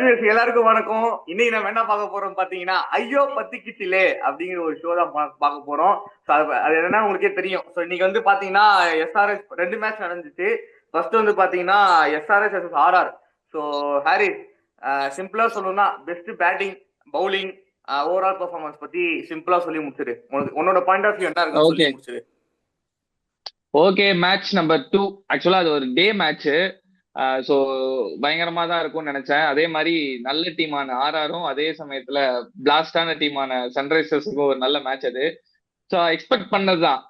எல்லாருக்கும் வணக்கம். இன்னைக்கு நம்ம என்ன பார்க்க போறோம் பாத்தீங்கன்னா, ஐயோ பத்திக்கிட்டிலே அப்படிங்கிற ஒரு ஷோ தான் பார்க்க போறோம். அது என்னன்னா உங்களுக்கே தெரியும். ஸோ இன்னைக்கு வந்து பாத்தீங்கன்னா எஸ்ஆர்எஸ் 2 மேட்ச் நடந்துச்சு. ஃபர்ஸ்ட் வந்து பாத்தீங்கன்னா SRS vs RR. So Harish, சிம்பிளா சொல்லணும்னா best batting, bowling, overall performance பத்தி சிம்பிளா சொல்லி முடிச்சிரு. உன்னோட பாயிண்ட் ஆஃப் வியூ என்ன இருக்குன்னு ஓகே சொல்லி முடிச்சிரு. Okay match number 2. ஆக்சுவலா அது ஒரு டே மேட்ச். ஸோ பயங்கரமா தான் இருக்கும்னு நினைச்சேன். அதே மாதிரி நல்ல டீமான ஆர்ஆரும் அதே சமயத்துல பிளாஸ்டான டீமான சன்ரைசர்ஸுக்கும் ஒரு நல்ல மேட்ச் அது. So expect பண்ணதுதான்.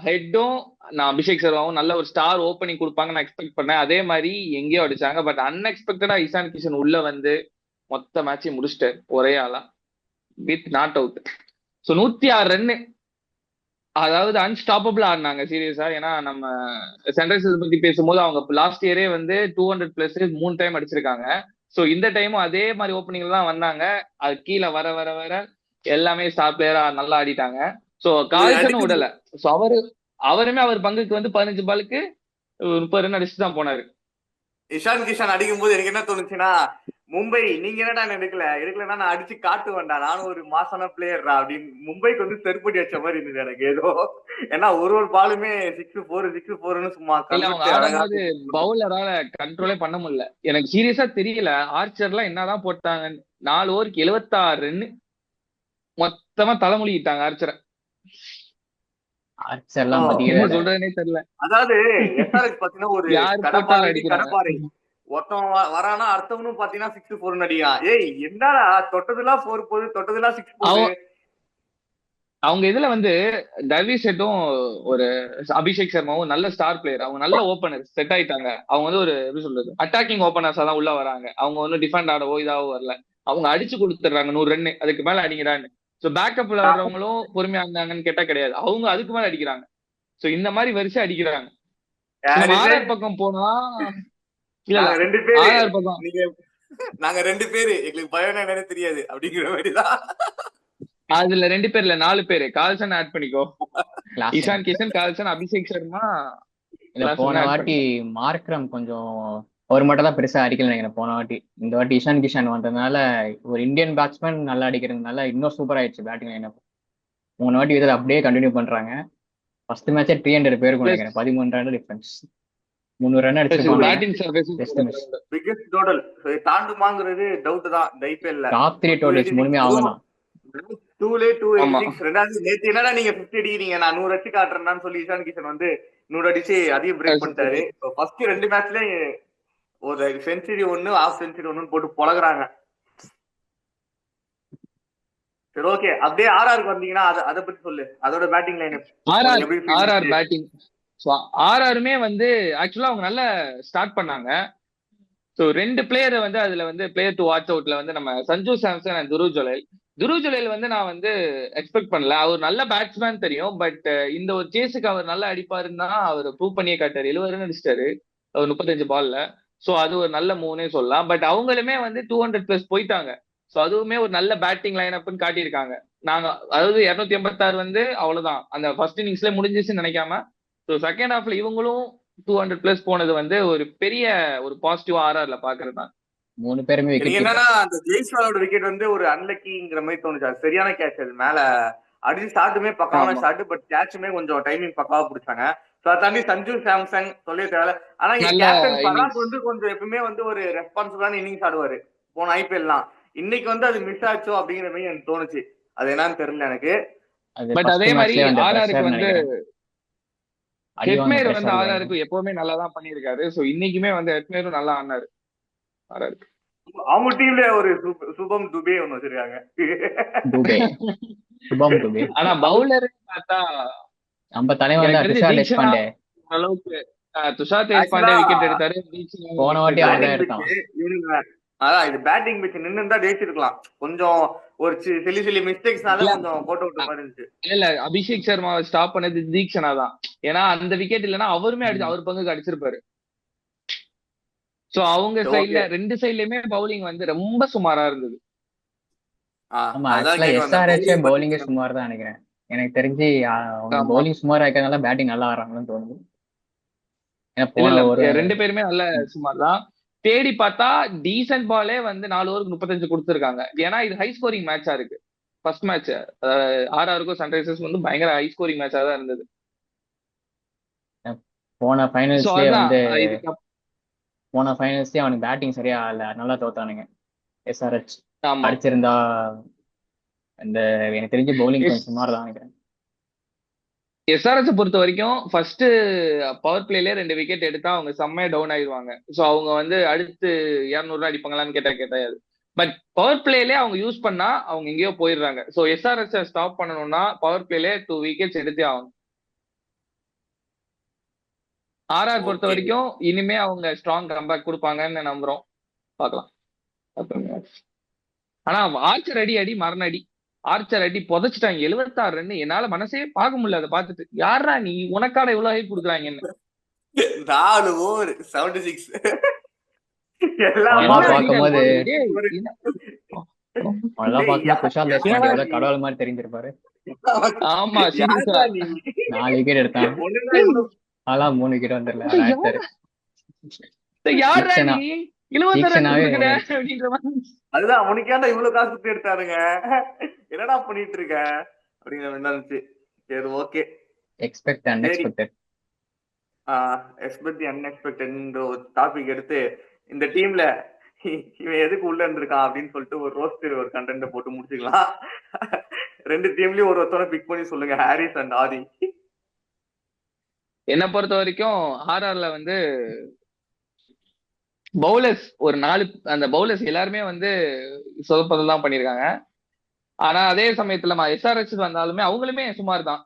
ஹெட்டும் நான் அபிஷேக் சர்மாவும் நல்ல ஒரு ஸ்டார் ஓப்பனிங் கொடுப்பாங்க நான் எக்ஸ்பெக்ட் பண்ணேன். அதே மாதிரி எங்கேயோ அடிச்சாங்க. பட் அன்எக்ஸ்பெக்டடா இசான் கிஷன் உள்ள வந்து மொத்த மேட்சையும் முடிச்சிட்டாரு ஒரே ஆளா with not out. So 106 run, அதாவது அன்ஸ்டாப்பபிள் ஆடினாங்க சீரியஸா. ஏன்னா நம்ம சன்ரைசர்ஸ் பத்தி பேசும்போது அவங்க லாஸ்ட் இயரே வந்து 200+ 3 டைம் அடிச்சிருக்காங்க. ஸோ இந்த டைமும் அதே மாதிரி ஓப்பனிங்ல தான் வந்தாங்க. அது கீழே வர வர வர எல்லாமே ஸ்டார் பிளேயரா நல்லா ஆடிட்டாங்க. ஸோ கால்சனும் விடல. ஸோ அவருமே அவர் பங்குக்கு வந்து 15 பாலுக்கு 30 ரன் அடிச்சுட்டு தான் போனாரு. இஷான் கிஷான் அடிக்கும் போது எனக்கு என்ன தோணுச்சுன்னா, மும்பை நீங்க என்னடா எடுக்கலன்னா நான் அடிச்சு காட்டு வேண்டாம், நானும் ஒரு மாசான பிளேயர்ரா அப்படின்னு மும்பைக்கு வந்து செருப்படி வச்ச மாதிரி இருந்தது எனக்கு ஏதோ. ஏன்னா ஒரு பாலுமே 6-4 சும்மா ஆடும்போது பவுலரால கண்ட்ரோலே பண்ண முடியல. எனக்கு சீரியஸா தெரியல ஆர்ச்சர்லாம் என்னதான் போட்டாங்க. 4 ஓவருக்கு 76 ரன்னு மொத்தமா தலைமொழிட்டாங்க ஆர்ச்சரை. சொல்றதுனே தெரியல. அதாவது எஸ்ஆர்எஸ் பாத்தீங்கன்னா ஒரு கடப்பாறை ஒருத்தவன் வரானா அர்த்தவனும் பாத்தீங்கன்னா 6-4 அடியா. ஏய் என்னடா தொட்டதுலாம் 4 போகுது, தொட்டதுலாம் 6 போகுது. அவங்க இதுல வந்து டவி செட்டும் ஒரு அபிஷேக் சர்மாவும் நல்ல ஸ்டார் பிளேயர். அவங்க நல்ல ஓப்பனர் செட் ஆயிட்டாங்க. அவங்க வந்து ஒரு எப்படி சொல்றது அட்டாக்கிங் ஓப்பனர்ஸா தான் உள்ள வராங்க. அவங்க வந்து டிஃபெண்ட் ஆடவோ இதாவோ வரல. அவங்க அடிச்சு கொடுத்துறாங்க 100 ரன், அதுக்கு மேல அடிக்கிறான்னு. ஸோ பேக்கப்ல வர்றவங்களும் பொறுமையா இருந்தாங்கன்னு கேட்டா கிடையாது. அவங்க அதுக்கு மேல அடிக்கிறாங்க. ஸோ இந்த மாதிரி வரிசை அடிக்கிறாங்க. ஆர்ஆர் பக்கம் போனா இல்ல ஆர்ஆர் பக்கம் நாங்க 2 பேரு எங்களுக்கு பயம் என்னன்னு தெரியாது அப்படிங்கிற மாதிரிதான். அதுல 2 பேர்ல 4 பேரு கால்சன் ஆட் பண்ணிக்கோ. இஷான் கிஷன், கால்சன், அபிஷேக் சர்மா. போன வாட்டி மார்க்ரம் கொஞ்சம் ஒரு மட்டும் தான் பெருசா அடிக்கல நினைக்கிறேன் போன வாட்டி. இந்த வாட்டி இஷான் கிஷான் வந்ததுனால ஒரு இந்தியன் பேட்ஸ்மேன் நல்லா அடிக்கிறதுனால இன்னும் சூப்பர் ஆயிடுச்சு பேட்டிங் லைனப். 3 வாட்டி இதுல அப்படியே கண்டினியூ பண்றாங்க. ஃபர்ஸ்ட் மேட்சே 300 பேருக்கு நினைக்கிறேன், 13 ரன் டிஃபரன்ஸ், 300 ரன் அடிச்சிருக்காங்க. தாண்டுமாங்கிறது டவுட் தான். ஐபிஎல்ல டாப் 3 டோட்டல்ஸ் மூணுமே அவங்க தான். 286. ரெண்டாவது நேத்து என்னடா நீங்க 50 அடிக்கிறீங்க, நான் 100 அடிச்சு காட்டுறேன்னு சொல்லி இஷான் கிஷன் வந்து 100 அடிச்சு அதையும் பிரேக் பண்ணிட்டாரு. ஃபர்ஸ்ட் 2 மேட்ச்ல ஒரு செஞ்சுரி 1, ஹாஃப் செஞ்சுரி 1 போட்டு பொழகுறாங்க. சரி ஓகே, அப்படியே ஆர்ஆருக்கு வந்தீங்கன்னா அத பத்தி சொல்லு. அதோட பேட்டிங் லைன் ஆர்ஆர் பேட்டிங். ஆர்ஆருமே வந்து ஆக்சுவலா அவங்க நல்ல ஸ்டார்ட் பண்ணாங்க. ஸோ 2 பிளேயரை வந்து அதுல வந்து பிளேயர் டு வாட்ச் அவுட்ல வந்து நம்ம சஞ்சு சாம்சன் அண்ட் துருவ் ஜுலைல் வந்து நான் வந்து எக்ஸ்பெக்ட் பண்ணல. அவர் நல்ல பேட்ஸ்மேன் தெரியும். பட் இந்த ஒரு சேஸுக்கு அவர் நல்லா அடிப்பாருன்னு தான் அவர் ப்ரூவ் பண்ணியே காட்டாரு. 70 ரன் அடிச்சிட்டாரு அவர் 35 பால்ல. ஸோ அது ஒரு நல்ல மூவ்னே சொல்லலாம். பட் அவங்களுமே வந்து 200+ போயிட்டாங்க. ஸோ அதுவுமே ஒரு நல்ல பேட்டிங் லைன் அப்னு காட்டியிருக்காங்க. நாங்க அதாவது 286 வந்து அவ்வளவுதான் அந்த ஃபர்ஸ்ட் இன்னிங்ஸ்ல முடிஞ்சிச்சுன்னு நினைக்காம. ஸோ செகண்ட் ஹாஃப்ல இவங்களும் 200+ போனது வந்து ஒரு பெரிய ஒரு பாசிட்டிவ் ஆர்ஆர்ல பாக்குறது தான். 3 பேருமே என்னன்னா அந்த ஜெய்ஸ்வாலோட விக்கெட் வந்து ஒரு அன்லக்கிங்கிற மாதிரி தோணுச்சு. அது சரியான கேட்ச். அது மேல அடிச்சு ஷாட்டுமே பக்காவான ஷாட். பட் கேட்சுமே கொஞ்சம் டைமிங் பக்காவா பிடிச்சாங்க. தாண்டி சஞ்சு சாம்சங் சொல்லவே தேவை. ஆனா கேப்டன் பராக் வந்து கொஞ்சம் எப்பவுமே வந்து ஒரு ரெஸ்பான்சிபிளான இன்னிங்ஸ் ஆடுவாரு போன ஐபிஎல்லாம். இன்னைக்கு வந்து அது மிஸ் ஆச்சோ அப்படிங்கிற மாதிரி எனக்கு தோணுச்சு. அது என்னன்னு தெரியல எனக்கு. பட் அதே மாதிரி ஆர்ஆருக்கு வந்து ஹெட்மேர் வந்து ஆர்ஆருக்கு எப்பவுமே நல்லா தான் பண்ணியிருக்காரு. ஸோ இன்னைக்குமே வந்து ஹெட்மேரும் நல்லா ஆனாரு ஆர்ஆருக்கு. அவங்க டீம்ல ஒரு சுபம் துபே ஒண்ணு வச்சிருக்காங்க. ஆனா பவுலர் பார்த்தா நம்ம தலைவர் அளவுக்கு துஷார் தேஷ்பாண்டே விக்கெட் எடுத்தாரு. போன வாட்டி அதான் இது பேட்டிங் பிச் நின்னு ஜெயிச்சிருக்கலாம். கொஞ்சம் ஒரு சிலி மிஸ்டேக்ஸ்னால கொஞ்சம் போட்டு விட்ட மாதிரி இருந்துச்சு. இல்ல அபிஷேக் சர்மாவை ஸ்டாப் பண்ணது தீக்ஷனா தான். ஏன்னா அந்த விக்கெட் இல்லைன்னா அவருமே அடிச்சு அவர் பங்குக்கு அடிச்சிருப்பாரு. சோ அவங்க சைட்ல 2 சைட்லயுமே பவுலிங் வந்து ரொம்ப சுமாரா இருந்தது. பவுலிங்கே சுமார் தான் நினைக்கிறேன். எனக்கு தெரிஞ்சு பவுலிங் சுமாரா இருக்கிறதுனால பேட்டிங் நல்லா ஆடுறாங்கன்னு தோணுது. 2 பேருமே நல்ல சுமார் தான். தேடி பார்த்தா டீசென்ட் பாலே வந்து 4 ஓவருக்கு 35 கொடுத்துருக்காங்க. ஏன்னா இது ஹை ஸ்கோரிங் மேட்சா இருக்கு. ஃபர்ஸ்ட் மேட்ச் ஆர்ஆருக்கும் சன்ரைசர்ஸ் வந்து பயங்கர ஹை ஸ்கோரிங் மேட்சா தான் இருந்தது. போன ஸோ ஃபைனல்ஸ்லயே அதான் வந்து இதுக்கு போன ஃபைனல்ஸ்லயே அவனுக்கு பேட்டிங் சரியா இல்ல, நல்லா தோத்தானுங்க. எஸ்ஆர்ஹெச் ஆமா அடிச்சிருந்தா இந்த எனக்கு தெரிஞ்சு பவுலிங் கொஞ்சம் சுமார் தான் நினைக்கிறேன். எஸ்ஆர்எஸ் பொறுத்த வரைக்கும் ஃபர்ஸ்ட் பவர் பிளேல 2 விக்கெட் எடுத்தா அவங்க செம்மையா டவுன் ஆயிடுவாங்க. ஸோ அவங்க வந்து அடுத்து 200 அடிப்பாங்களான்னு கேட்டாது. பட் பவர் பிளேலே அவங்க யூஸ் பண்ணா அவங்க எங்கேயோ போயிடுறாங்க. ஸோ எஸ்ஆர்எஸ் ஸ்டாப் பண்ணணும்னா பவர் பிளேலே 2 விக்கெட்ஸ் எடுத்தே ஆகும். ஆர்ஆர் பொறுத்த ஓகே. வரைக்கும் இனிமே அவங்க ஸ்ட்ராங் கம்பேக் கொடுப்பாங்கன்னு நம்புறோம். பார்க்கலாம். ஆனா ஆர்ச்சர் அடி மரண ஆர்ச்சர் அடி புதைச்சிட்டாங்க 76 ரன். என்னால மனசே பார்க்க முடியல அதை பார்த்துட்டு. யாரா நீ, உனக்கான இவ்வளவு ஹைப் கொடுக்குறாங்கன்னு. 4 ஓவர் 76 அதெல்லாம் பார்க்கும்போது குஷால் தேஷ்பாண்டே என்னடா எவ்வளவு கடவுள் மாதிரி தெரிஞ்சிருப்பாரு. ஆமா சீரியஸா 4 விக்கெட் எடுத்தான். அதெல்லாம் 3 விக்கெட் வந்துடல. யாரா நீ 76 ரன் தீக்ஷனாவே கொடுக்குற அப்படின்ற மாதிரி. அதுதான் உனக்காண்டா இவ்வளவு காசு கொடுத்து எடுத்தாருங்க, என்னடா பண்ணிட்டு இருக்க அப்படிங்கிற மாதிரி இருந்துச்சு. சரி ஓகே. Expect unexpected. எக்ஸ்பெக்ட் அன்எக்ஸ்பெக்டட்ன்ற ஒரு டாபிக் எடுத்து இந்த டீம்ல இவன் எதுக்கு உள்ள இருந்திருக்கான் அப்படின்னு சொல்லிட்டு ஒரு ரோஸ்டர் ஒரு கண்டென்ட் போட்டு முடிச்சுக்கலாம். 2 டீம்லயும் ஒருத்தனை பிக் பண்ணி சொல்லுங்க, ஹாரிஸ் அண்ட் ஆதி. என்னை பொறுத்த வரைக்கும் ஆர்ஆர்ல வந்து பவுலர்ஸ் ஒரு 4 அந்த பவுலர்ஸ் எல்லாருமே வந்து சொதப்பதெல்லாம் பண்ணியிருக்காங்க. ஆனா அதே சமயத்துல எஸ்ஆர்எச் வந்தாலுமே அவங்களுமே சுமார் தான்.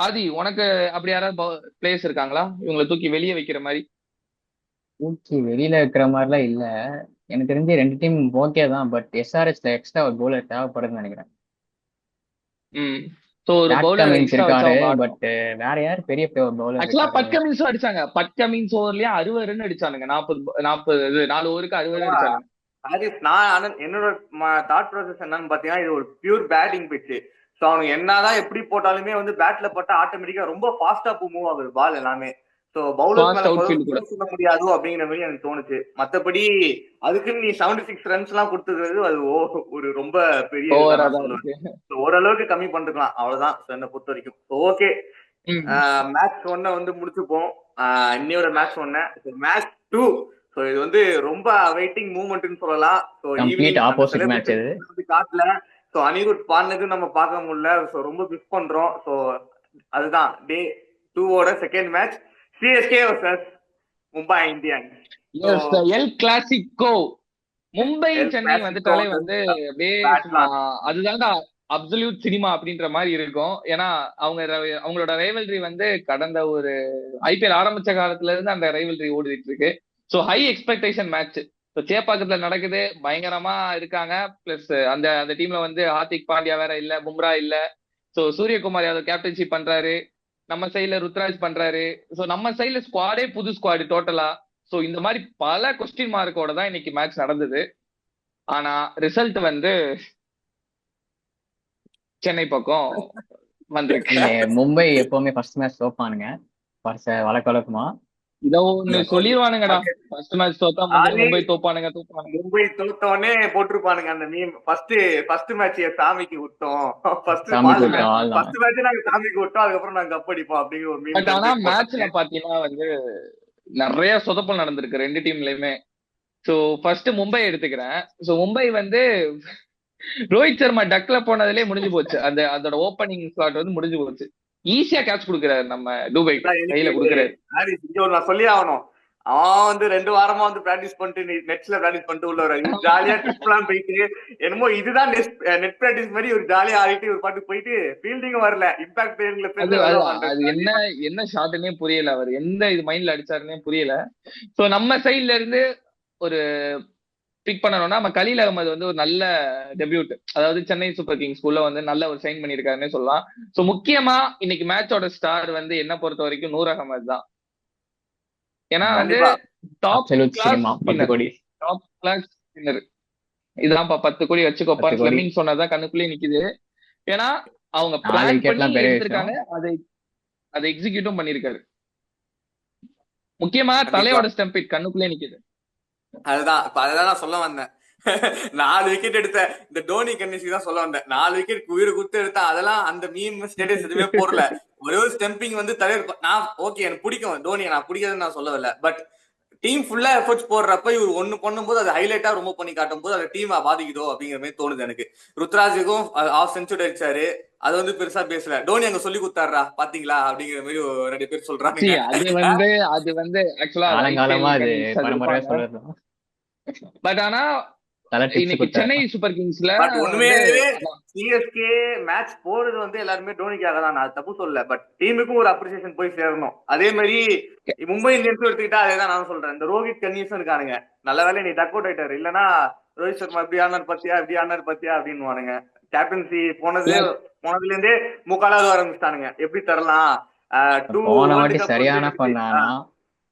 ஆதி, உனக்கு அப்படி யாராவது பிளேயர்ஸ் இருக்காங்களா இவங்களை தூக்கி வெளியே வைக்கிற மாதிரி? தூக்கி வெளியில இருக்கிற மாதிரிலாம் இல்ல. எனக்கு தெரிஞ்சு 2 டீம் ஓகே தான். பட் எஸ்ஆர்எச்ல எக்ஸ்ட்ரா ஒரு பவுலர் தேவைப்படுதுன்னு நினைக்கிறேன். சோ ஒரு பவுலர் இருக்காரு. பட் வேற யார் பெரிய பவுலர்? ஆக்சுவலா பட் கமின்ஸும் அடிச்சாங்க. பட் கமின்ஸ் ஓவர்லயே 60 ரன் அடிச்சானுங்க. 4 ஓவருக்கு 60 ரன் அடிச்சாங்க. ஹாரிஸ், நான் என்னோட தாட் ப்ராசஸ் என்னன்னு பாத்தீங்கன்னா, இது ஒரு பியூர் பேட்டிங் பிச்சு. சோ அவனுக்கு என்னதான் எப்படி போட்டாலுமே வந்து பேட்ல போட்டா ஆட்டோமேட்டிக்கா ரொம்ப ஃபாஸ்டா மூவ் ஆகுது பால் எல்லாமே. சோ பவுலர் சொல்ல முடியாது அப்படிங்கிற மாதிரி எனக்கு தோணுச்சு. மத்தபடி அதுக்குன்னு நீ 76 ரன்ஸ் எல்லாம் கொடுத்துக்கிறது அது ஒரு ரொம்ப பெரிய ஓரளவுக்கு கம்மி பண்ணிருக்கலாம், அவ்வளவுதான் என்னை பொறுத்த வரைக்கும். ஓகே, மேட்ச் 1 வந்து முடிச்சுப்போம். இன்னையோட மேட்ச் 1. மேட்ச் 2 சோ இது வந்து ரொம்ப வெயிட்டிங் மூவ்மெண்ட்னு சொல்லலாம். சோ ஈவினிங் ஆப்போசிட் மேட்ச் இது காட்டல. சோ அனிருத் பாடுனது நம்ம பார்க்க முடியல. சோ ரொம்ப மிஸ் பண்றோம். சோ அதுதான் டே 2 ஓட second match, CSK versus Mumbai Indians. L Clasico. Mumbai Chennai வந்துட்டாலே வந்து அப்படியே அதுதான்டா அப்சல்யூட் சினிமா அப்படின்ற மாதிரி இருக்கும். ஏன்னா அவங்களோட ரைவல்ரி வந்து கடந்த ஒரு ஐபிஎல் ஆரம்பிச்ச காலத்துல இருந்து அந்த ரைவல்ரி ஓடிட்டு இருக்கு. So high expectation match. So சேப்பாக்கத்துல நடக்குது, பயங்கரமா இருக்காங்க. பிளஸ் அந்த டீம்ல வந்து ஹார்திக் பாண்டியா வேற இல்ல, பும்ரா இல்ல. ஸோ சூரியகுமார் யாதவ் கேப்டன்ஷிப் பண்றாரு, நம்ம சைட்ல ருத்ராஜ் பண்றாரு. ஸோ நம்ம சைட்ல ஸ்குவாடே புது ஸ்குவாடு டோட்டலா. ஸோ இந்த மாதிரி பல கொஸ்டின் மார்க்கோட தான் இன்னைக்கு மேட்ச் நடந்தது. ஆனா ரிசல்ட் வந்து சென்னை பக்கம் வந்திருக்கு. மும்பை எப்பவுமே ஃபர்ஸ்ட் மேட்ச் தோப்பானுங்க வழக்கமா. இதோ ஒண்ணு சொல்லிடுவானுங்கடா, ஃபர்ஸ்ட் மேட்ச் தோத்தா மும்பை தோப்பானுங்க. மும்பை தோத்தவனே போட்டிருப்பானுங்க அந்த மீம். ஃபர்ஸ்ட் மேட்ச் சாமிக்கு விட்டோம், ஃபர்ஸ்ட் மேட்ச் நாங்க சாமிக்கு விட்டோம், அதுக்கப்புறம் நாங்க கப் அடிப்போம் அப்படிங்கிற ஒரு மீம். பட் ஆனா மேட்ச்ல பாத்தீங்கன்னா வந்து நிறைய சொதப்பல் நடந்திருக்கு 2 டீம்லயுமே. சோ ஃபர்ஸ்ட் மும்பை எடுத்துக்கிறேன். சோ மும்பை வந்து ரோஹித் சர்மா டக்ல போனதுலயே முடிஞ்சு போச்சு. அதோட ஓப்பனிங் ஸ்லாட் வந்து முடிஞ்சு போச்சு. ஈஸியா கேட்ச் கொடுக்குறாரு நம்ம துபை கையில கொடுக்குறாரு. நான் சொல்லி ஆகணும், அவன் வந்து 2 வாரமா வந்து பிராக்டிஸ் பண்ணிட்டு நெட்ஸ்ல பிராக்டிஸ் பண்ணிட்டு உள்ள வர ஜாலியா ட்ரிப் எல்லாம் போயிட்டு என்னமோ இதுதான் நெட் பிராக்டிஸ் மாதிரி ஒரு ஜாலியா ஆடிட்டு ஒரு பாட்டு போயிட்டு ஃபீல்டிங் வரல, இம்பாக்ட் அது என்ன ஷாட்னே புரியல. அவர் எந்த இது மைண்ட்ல அடிச்சாருன்னே புரியல. சோ நம்ம சைட்ல இருந்து ஒரு பிக் பண்ணணும்னா நம்ம கலீல் அகமது வந்து ஒரு நல்ல டெபியூட், அதாவது சென்னை சூப்பர் கிங்ஸ் ஸ்கூல்ல வந்து நல்ல ஒரு சைன் பண்ணிருக்காருன்னே சொல்லலாம். சோ முக்கியமா இன்னைக்கு மேட்சோட ஸ்டார் வந்து என்ன பொறுத்த வரைக்கும் நூர் அகமது தான். ஏன்னா வந்து டாப் கிளாஸ் வின்னர். இதான்ப்பா 10 கோடி வச்சுக்கோப்பா, ஸ்லெமிங் சொன்னதான் கண்ணுக்குள்ளே நிக்குது. ஏன்னா அவங்க பிளான் பண்ணி எடுத்திருக்காங்க, அதை எக்ஸிக்யூட்டும் பண்ணிருக்காரு. முக்கியமா தலையோட ஸ்டம்பிட் கண்ணுக்குள்ளே நிக்குது. அதுதான் நான் சொல்ல வந்தேன். 4 விக்கெட் எடுத்த இந்த டோனி கண்டிஷன் தான் சொல்ல வந்தேன். 4 விக்கெட் உயிரை குத்து எடுத்தா அதெல்லாம் அந்த மீம் ஸ்டேட்டஸ் எதுவுமே போடல. ஒரே ஒரு ஸ்டம்பிங் வந்து தலைவர் நான் ஓகே எனக்கு பிடிக்கும் டோனியை, நான் பிடிக்காதுன்னு நான் சொல்லவில்லை. பட் டீம் ஃபுல்லா எஃபர்ட்ஸ் போடுறப்ப இவர் ஒண்ணு பண்ணும்போது அது ஹைலைட்டா ரொம்ப பண்ணி காட்டும் போது அது டீம் பாதிக்குதோ அப்படிங்கிற மாதிரி தோணுது எனக்கு. ருத்ராஜுக்கும் ஆஃப் செஞ்சுரி அடிச்சாரு, அது வந்து பெருசா பேசல. டோனி அங்க சொல்லி கொடுத்தாரா பாத்தீங்களா அப்படிங்கிற மாதிரி 2 பேர் சொல்றாங்க. அது வந்து ஆக்சுவலா காலங்காலமா அது பரம்பரையா சொல்றது. பட் ஆனா இன்னைக்கு சென்னை சூப்பர் கிங்ஸ்ல உண்மையாவே சிஎஸ்கே மேட்ச் போறது வந்து எல்லாருமே டோனிக்காக தான், நான் தப்பு சொல்லல. பட் டீமுக்கும் ஒரு அப்ரிசியேஷன் போய் சேரணும். அதே மாதிரி மும்பை இந்தியன்ஸ் எடுத்துக்கிட்டா அதேதான் நான் சொல்றேன். இந்த ரோஹித் கன்னியூஸும் இருக்கானுங்க, நல்ல வேலை நீ டக் அவுட் ஆயிட்டாரு, இல்லன்னா ரோஹித் சர்மா இப்படி ஆனார் பத்தியா இப்படி ஆனார் பத்தியா அப்படின்னு கேப்டன்சி போனதுல இருந்தே முக்காலாவது ஆரம்பிச்சிட்டானுங்க, எப்படி தரலாம். போன வாட்டி சரியான பண்ணானா,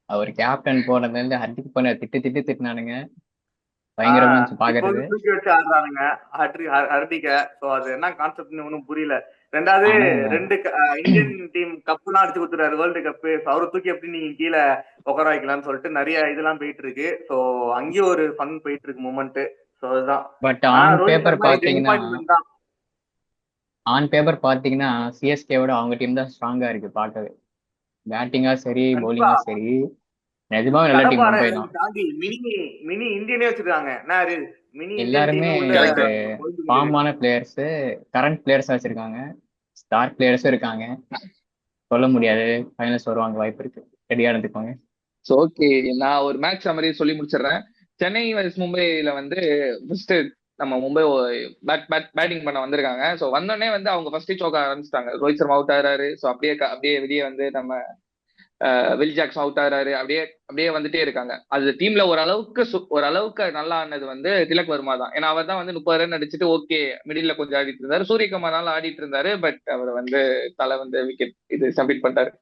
அவர் கேப்டன் போனதுல இருந்து ஹர்திக் பண்ண திட்டினானுங்க, பயங்கரமா பாக்குறது. தூக்கி வச்சு ஆடுறானுங்க ஹர்திக. சோ அது என்ன கான்செப்ட்னு ஒன்னும் புரியல. ரெண்டாவது 2 இந்தியன் டீம் கப்லாம் அடிச்சு கொடுத்துறாரு, வேர்ல்டு கப். அவரை தூக்கி எப்படி நீங்க கீழே உட்கார வைக்கலாம்னு சொல்லிட்டு நிறைய இதெல்லாம் போயிட்டு இருக்கு. சோ அங்கேயும் ஒரு ஃபன் போயிட்டு இருக்கு மூமெண்ட். சோ அதுதான். பட் ஆன் பேப்பர் பாத்தீங்கன்னா சிஎஸ்கேவோட அவங்க டீம் தான் ஸ்ட்ராங்கா இருக்கு பார்க்கவே. பேட்டிங்கா சரி, பவுலிங்கா சரி, நிஜமாவே நல்ல டீம் மும்பை தான். மினி இந்தியனே வச்சிருக்காங்க. எல்லாருமே ஃபார்மான பிளேயர்ஸ், கரண்ட் பிளேயர்ஸா வச்சிருக்காங்க, ஸ்டார் பிளேயர்ஸும் இருக்காங்க. சொல்ல முடியாது, ஃபைனல்ஸ் வருவாங்க, வாய்ப்பு இருக்கு, ரெடியா இருந்துக்கோங்க. ஓகே, நான் ஒரு மேட்ச் சம்மரி சொல்லி முடிச்சிடுறேன். சென்னை வர்சஸ் மும்பைல வந்து ஃபர்ஸ்ட் நம்ம மும்பை பேட்டிங் பண்ண வந்திருக்காங்க. ஸோ வந்தோடனே வந்து அவங்க ஃபர்ஸ்ட் சோக்க ஆரம்பிச்சிட்டாங்க. ரோஹித் சர்மா அவுட் ஆகிறாரு. ஸோ அப்படியே வெளியே வந்து நம்ம வில் ஜாக்சன் அவுட் ஆகிறாரு. அப்படியே வந்துட்டே இருக்காங்க. அது டீம்ல ஓரளவுக்கு நல்லா ஆனது வந்து திலக் வர்மா தான். ஏன்னா அவர் தான் வந்து 30 ரன் அடிச்சுட்டு ஓகே மிடில் கொஞ்சம் ஆடிட்டு இருந்தாரு. சூரியகுமார்னால ஆடிட்டு இருந்தாரு. பட் அவர் வந்து தலை வந்து விக்கெட் இது சப்மிட் பண்ணிட்டாரு.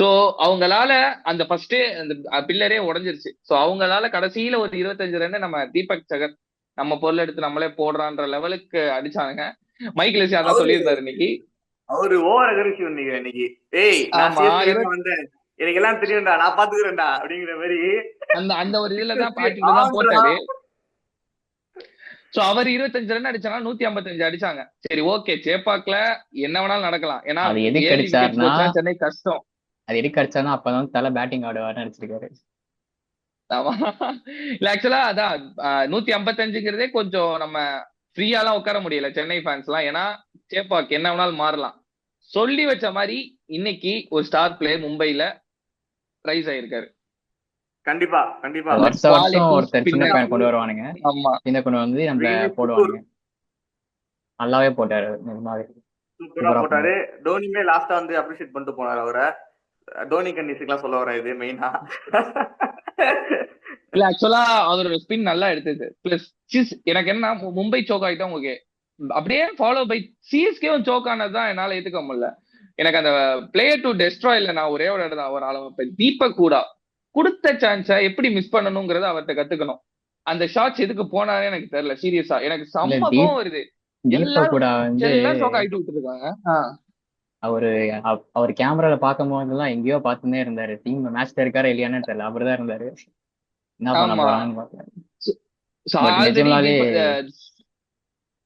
ஸோ அவங்களால அந்த ஃபர்ஸ்டே அந்த பில்லரே உடஞ்சிருச்சு. ஸோ அவங்களால கடைசியில ஒரு 25 ரன் நம்ம தீபக் சகர் நம்ம பொருள் எடுத்து நம்மளே போடுறான்ற லெவலுக்கு அடிச்சானுங்க. மைக்கேல் லெசி அதான் சொல்லியிருந்தாரு இன்னைக்கு. அவரு ஓவர் அக்ரெசிவ் இன்னைக்கு. ஏய் வந்தேன், எனக்கு எல்லாம் தெரியும்டா, நான் பாத்துக்கிறேன்டா அப்படிங்கிற மாதிரி அந்த ஒரு இதுலதான் பேட்டிங்ல தான் போட்டாரு. சோ அவர் 25 ரன் அடிச்சாங்க, 155 அடிச்சாங்க. சரி ஓகே, சேப்பாக்ல என்ன வேணாலும் நடக்கலாம். ஏன்னா சென்னை கஷ்டம். அது எதுக்கு அடிச்சானா அப்பதான் தலை பேட்டிங் ஆடுவார்னு அடிச்சிருக்காரு. ஆமா, இல்ல ஆக்சுவலா அதான் 155ங்கிறதே கொஞ்சம் நம்ம ஃப்ரீயாலாம் உட்கார முடியல சென்னை ஃபேன்ஸ் எல்லாம். ஏன்னா சேப்பாக் என்ன வேணாலும் மாறலாம். சொல்லி வச்ச மாதிரி இன்னைக்கு ஒரு ஸ்டார் பிளேயர் மும்பைல ரைஸ் ஆயிருக்காரு. கண்டிப்பா ஒருத்தர் சின்ன பையன் கொண்டு வருவானுங்க. ஆமா, சின்ன கொண்டு வந்து நம்ம போடுவானுங்க. நல்லாவே போட்டாரு, சூப்பரா போட்டாரு. டோனியுமே லாஸ்டா வந்து அப்ரிஷியேட் பண்ணிட்டு போனாரு அவரை. டோனி கண்டிஷன்லாம் சொல்ல வர இது மெயினா இல்ல ஆக்சுவலா அவரோட ஸ்பின் நல்லா எடுத்தது. பிளஸ் எனக்கு என்ன மும்பை சோக் ஆயிட்டோம் ஓகே, அப்படியே ஃபாலோ பை சிஎஸ்கேவும் சோக் ஆனதுதான் என்னால ஏத்துக்க முடியல. எனக்கு அந்த பிளேயர் டு டெஸ்ட்ராய்ல நான் ஒரே ஒரு இடம் ஒரு ஆளு தீபக் கூட கொடுத்த சான்ஸை எப்படி மிஸ் பண்ணணுங்கிறத அவர்கிட்ட கத்துக்கணும். அந்த ஷாட்ஸ் எதுக்கு போனாரே எனக்கு தெரியல. சீரியஸா எனக்கு சம்பவம் வருது. அவர் கேமரால பாக்கும் போதெல்லாம் எங்கேயோ பார்த்துன்னே இருந்தாரு. டீம் மேட்ச்ல இருக்காரு இல்லையான்னு தெரியல, அப்படிதான் இருந்தாரு. என்ன பண்ண போறான்னு பாக்கல.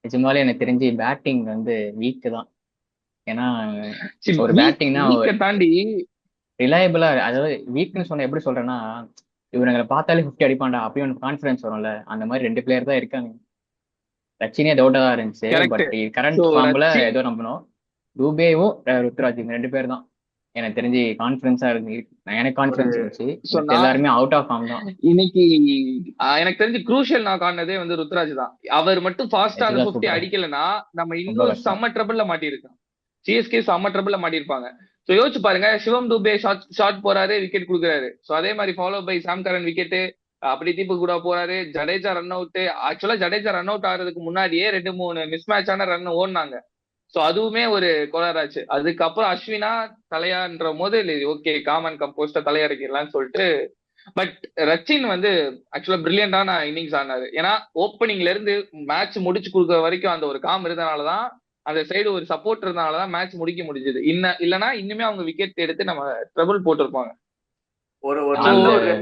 நிஜமாலே எனக்கு தெரிஞ்சு பேட்டிங் வந்து வீக் தான். ஏன்னா ஒரு பேட்டிங்னா தாண்டி ரிலையபிளா, அதாவது வீக்னு சொன்ன எப்படி சொல்றேன்னா, இவங்களை பார்த்தாலே 50 அடிப்பான்டா அப்படி ஒன்று கான்ஃபிடன்ஸ் வரும்ல, அந்த மாதிரி 2 பிளேயர் தான் இருக்காங்க. ரச்சினே டவுட்டா தான் இருந்துச்சு. பட் கரண்ட் ஃபார்ம்ல ஏதோ நம்பணும். டூபேவும் ருத்ராஜ் 2 பேர் தான் எனக்கு தெரிஞ்சு கான்ஃபிடன்ஸா இருக்கு. எனக்கு கான்ஃபிடன்ஸ் இருந்துச்சு. எல்லாருமே அவுட் ஆஃப் ஃபார்ம் தான் இன்னைக்கு. எனக்கு தெரிஞ்சு குரூஷியல் நான் காணதே வந்து ருத்ராஜ் தான். அவர் மட்டும் ஃபாஸ்டா அந்த 50 அடிக்கலன்னா நம்ம இன்னும் செம்ம ட்ரபிள்ல மாட்டிருக்கோம். சிஎஸ்கே செம்ம ட்ரபிள்ல மாட்டிருப்பாங்க. சோ யோசிச்சு பாருங்க, சிவம் துபே ஷாட் போறாரு, விக்கெட் கொடுக்குறாரு. சோ அதே மாதிரி follow by Sam Curran wicket, அப்படி தீபக் கூட போறாரு. Jadeja run out. ஆக்சுவலா ஜடேஜா ரன் அவுட் ஆகிறதுக்கு முன்னாடியே 2-3 மிஸ் மேட்சான ரன் ஓடினாங்க. சோ அதுவுமே ஒரு கோளாராச்சு. அதுக்கப்புறம் அஸ்வினா தலையான்ற போது ஓகே காமன் கம்போஸ்ட தலையறக்கிடலாம்னு சொல்லிட்டு. பட் ரச்சின் வந்து ஆக்சுவலா பிரில்லியண்டான இன்னிங்ஸ் ஆனாரு. ஏன்னா ஓப்பனிங்ல இருந்து மேட்ச் முடிச்சு கொடுக்குற வரைக்கும் அந்த ஒரு காம் இருந்தனாலதான், அந்த சைடு ஒரு சப்போர்ட் இருந்தனாலதான் மேட்ச் முடிக்க முடிஞ்சது. இல்லைன்னா இன்னுமே அவங்க விக்கெட் எடுத்து நம்ம ட்ரபிள் போட்டிருப்பாங்க.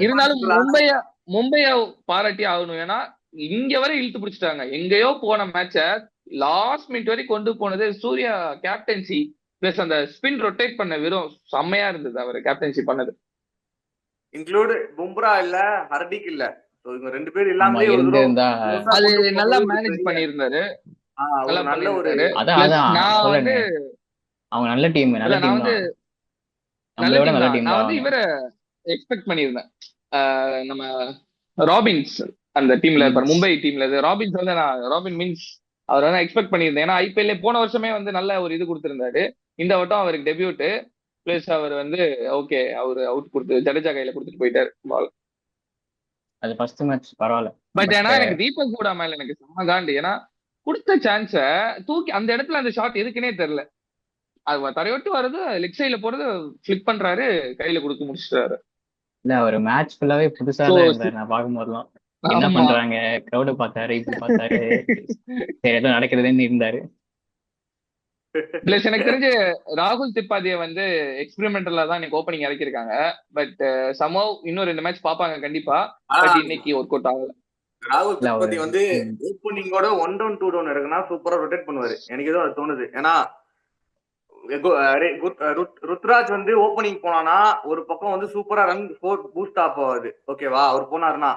இருந்தாலும் மும்பைய பாராட்டி ஆகணும். ஏன்னா இங்க வரை இழுத்து பிடிச்சிட்டாங்க. எங்கேயோ போன மேட்ச லாஸ்ட் மினிட் வரைக்கும் கொண்டு போனது சூர்யா கேப்டன்சி பிளஸ் அந்த ஸ்பின் ரொட்டேட் பண்ண வெறும் செம்மையா இருந்தது அவர் கேப்டன்சி பண்ணது. இன்க்ளூட் பும்ரா இல்ல, ஹர்திக் இல்ல. சோ இவங்க 2 பேர் ஆமா இல்லாமலே ஒரு தடவை இருந்திருந்தா close-ஆ அது கொண்டு நல்லா போகும்போது ஒரு மேனேஜ் பெரிய பண்ணியிருந்தாரு. ஒரு நல்லா நல்ல ஒரு பண்ணியிருந்தாரு. அதான் பிளஸ் அதான் நான் வந்து சொல்லுங்க, அவங்க நல்ல டீம் இல்ல நான் வந்து தான், நல்ல நம்மளை விட டீம் நல்ல தான். டீம் நான் தான் வந்து அவங்க. இவரை எக்ஸ்பெக்ட் பண்ணியிருந்தேன். நம்ம ராபின்ஸ் அந்த டீம்ல இருப்பார், மீன்ஸ் மும்பை டீம்ல ராபின்ஸ் வந்து நான் ராபின் மீன்ஸ் அவர் வந்து எக்ஸ்பெக்ட் பண்ணியிருந்தேன். ஏன்னா ஐபிஎல்ல போன வருஷமே வந்து நல்ல ஒரு இது கொடுத்திருந்தாரு. இந்த வட்டம் அவருக்கு டெபியூட் பிளஸ் அவர் வந்து ஓகே அவர் அவுட் கொடுத்து ஜடேஜா கையில கொடுத்துட்டு போயிட்டாரு பால். அது ஃபர்ஸ்ட் மேட்ச் பரவாயில்ல, பட் பட் ஏன்னா எனக்கு தீபக் கூட மேல எனக்கு செம்ம காண்டு. ஏன்னா கொடுத்த சான்ஸ தூக்கி அந்த இடத்துல அந்த ஷாட் எதுக்குன்னே தெரியல. அது தரையொட்டு வர்றது லெக் சைட்ல போறது ஃபிளிக் பண்றாரு, கையில கொடுத்து முடிச்சிட்டாரு. இல்ல அவர் மேட்ச் ஃபுல்லாவே புதுசா ஸோ தான் இருந்தாரு. நான் பார்க்கும்போதெல்லாம் என்ன ஆமா. பண்றாங்க, கிரௌடு பார்த்தாரு, இப்படி பார்த்தாரு, சரி ஏதோ நடக்குதுன்னு இருந்தாரு. பிளஸ் எனக்கு தெரிஞ்சு ராகுல் திப்பாதியை வந்து எக்ஸ்பெரிமெண்டலா தான் இன்னைக்கு ஓப்பனிங் இறக்கிருக்காங்க. பட் சமவ் இன்னும் 2 மேட்ச் பாப்பாங்க கண்டிப்பா. ஆனா பட் இன்னைக்கு ஒர்க் அவுட் ஆகல. ராகுல் இல்ல அவரு திரிபாதி வந்து ஓப்பனிங்கோட 1 டவுன் 2 டவுன் இருக்குன்னா சூப்பரா ரொட்டேட் பண்ணுவாரு. எனக்கு ஏதோ அது தோணுது. ஏன்னா ருத்ராஜ் வந்து ஓப்பனிங் போனானா ஒரு பக்கம் வந்து சூப்பரா ரன் ஸ்கோர் பூஸ்ட் ஆப் ஆகுது. ஓகேவா, அவர் போனாருன்னா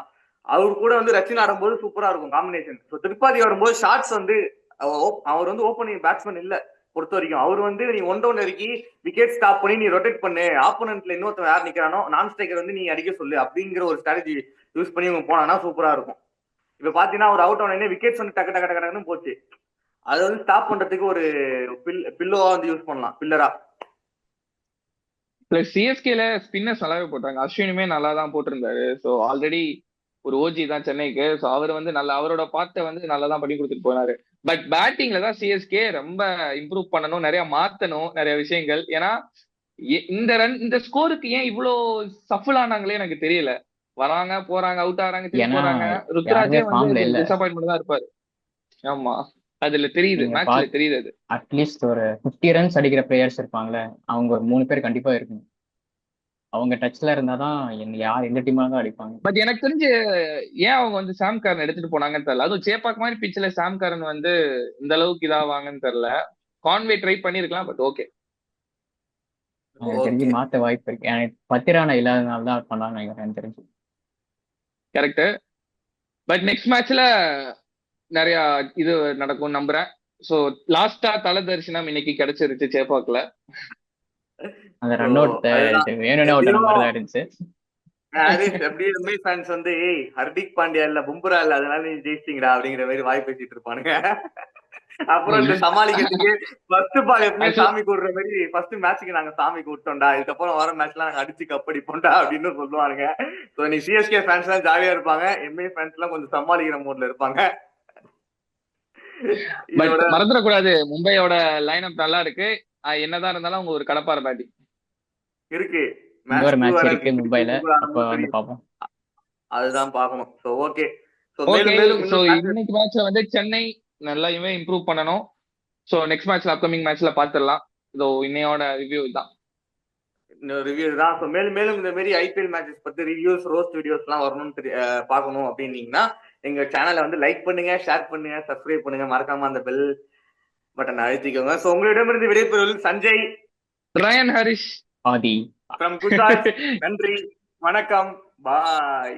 அவர் கூட வந்து ரச்சின் ஆடும்போது சூப்பரா இருக்கும் காம்பினேஷன். ஸோ திரிபாதி வரும்போது ஷார்ட்ஸ் வந்து அவர் வந்து ஓப்பனிங் பேட்ஸ்மேன் இல்ல பொறுத்த வரைக்கும். அவர் வந்து நீ 1 டவுன் இறக்கி விக்கெட் ஸ்டாப் பண்ணி நீ ரொட்டேட் பண்ணு, ஆப்போனன்ட்ல இன்னொருத்தன் யார் நிக்கிறானோ நான் ஸ்ட்ரைக்கர் வந்து நீ அடிக்க சொல்லு அப்படிங்கிற ஒரு ஸ்ட்ராட்டஜி யூஸ் பண்ணி இவங்க போனானா சூப்பரா இருக்கும். இப்ப பாத்தீங்கன்னா ஒரு அவுட் ஆனே விக்கெட்ஸ் வந்து டக்கு டக்கு டக்குன்னு போச்சு. அதை வந்து ஸ்டாப் பண்றதுக்கு ஒரு பில்லோவா வந்து யூஸ் பண்ணலாம், பில்லரா. பிளஸ் சிஎஸ்கேல ஸ்பின்னர்ஸ் நல்லாவே போட்டாங்க. அஸ்வினுமே நல்லா தான் போட்டிருந்தாரு. ஸோ ஆல்ரெடி ஒரு ஓஜி தான் சென்னைக்கு. ஸோ அவர் வந்து நல்ல அவரோட பார்ட்டை வந்து நல்லா தான் பண்ணி கொடுத்துட்டு போனாரு. பட் பேட்டிங்ல தான் சிஎஸ்கே ரொம்ப இம்ப்ரூவ் பண்ணணும், நிறைய மாத்தணும் நிறைய விஷயங்கள். ஏன்னா இந்த ஸ்கோருக்கு ஏன் இவ்வளோ சஃபுல் ஆனாங்களே எனக்கு தெரியல. வராங்க போறாங்க, அவுட் ஆறாங்க, திரும்பி ஏன்னா போறாங்க. யாருமே ருத்ராஜே வந்து ஃபார்ம்ல இல்ல. டிசப்பாயின்மெண்ட் தான் இருப்பாரு. ஆமா, அதுல தெரியுது, நீங்க மேட்ச்ல தெரியுது அது. அட்லீஸ்ட் ஒரு 50 ரன்ஸ் அடிக்கிற பிளேயர்ஸ் இருப்பாங்களே, அவங்க ஒரு 3 பேர் கண்டிப்பா இருக்கணும். அவங்க டச்ல இருந்தாதான் யார் எந்த டீமா தான் அடிப்பாங்க. பட் எனக்கு தெரிஞ்சு ஏன் அவங்க வந்து சாம் காரன் எடுத்துட்டு போனாங்கன்னு தெரியல. அதுவும் சேப்பாக் மாதிரி பிச்சில் சாம் காரன் வந்து இந்த அளவுக்கு இதாவாங்கன்னு தெரியல. கான்வே ட்ரை பண்ணிருக்கலாம். பட் ஓகே, எனக்கு தெரிஞ்சு மாத்த வாய்ப்பு இருக்கு. எனக்கு பத்திரானா இல்லாதனால தான் பண்ணாங்க எனக்கு தெரிஞ்சு. கரெக்ட். பட் நெக்ஸ்ட் மேட்ச்ல நிறைய இது நடக்கும் நம்புறேன். ஸோ லாஸ்டா தல தரிசனம் இன்னைக்கு கிடைச்சிருச்சு சேப்பாக்ல. அந்த ரன் அவுட் வேணும்னே அவுட் ஆன மாதிரி தான் இருந்துச்சு. எம்ஐ ஃபேன்ஸ் வந்து ஹர்திக் பாண்டியா இல்ல பும்ரா இல்ல அதனால நீ ஜெயிச்சிங்கடா அப்படிங்கிற மாதிரி வாய் பேசிட்டு இருப்பானுங்க. அப்புறம் இந்த சமாளிக்கிறதுக்கு ஃபர்ஸ்ட் பால் எப்பவுமே சாமி கூடுற மாதிரி ஃபர்ஸ்ட் மேட்சுக்கு நாங்க சாமி கூட்டோம்டா, இதுக்கப்புறம் வர மேட்ச்லாம் நாங்க அடிச்சு கப்படிப்போம்டா அப்படின்னு சொல்லுவானுங்க. ஸோ நீ சிஎஸ்கே ஃபேன்ஸ் எல்லாம் ஜாலியா இருப்பாங்க, எம்ஐ ஃபேன்ஸ் எல்லாம் கொஞ்சம் சமாளிக்கிற மூட்ல இருப்பாங்க. மறந்துடக்கூடாது, மும்பையோட லைன் அப் நல்லா இருக்கு. என்னதான் இருந்தாலும் அவங்க ஒரு கடப்பார பேட்டிங் இருக்கு. இன்னொரு மேட்ச் இருக்கு மும்பைல, அப்ப வந்து பாப்போம். அதுதான் பார்க்கணும். So okay. சோ இன்னைக்கு மேட்ச்ல வந்து சென்னை நல்லா இம்ப்ரூவ் பண்ணணும். சோ நெக்ஸ்ட் மேட்ச்ல அப்கமிங் மேட்ச்ல பாத்துடலாம். இதோ இன்னையோட ரிவ்யூ தான். ரிவ்யூ தான். ஸோ மேலும் இந்த மாதிரி ஐபிஎல் மேட்சஸ் பத்தி ரிவ்யூஸ், ரோஸ்ட் வீடியோஸ் எல்லாம் வரணும்னு பார்க்கணும் அப்படின்னீங்கன்னா எங்க சேனலை வந்து லைக் பண்ணுங்க, ஷேர் பண்ணுங்க, சப்ஸ்கிரைப் பண்ணுங்க, மறக்காம அந்த பெல் பட்டன் அழுத்திக்கோங்க. ஸோ உங்களிடமிருந்து விடைபெறுவது சஞ்சய், ரயன், ஹரிஷ், ஆதி ஃப்ரம் குஜராத். நன்றி, வணக்கம், பாய்.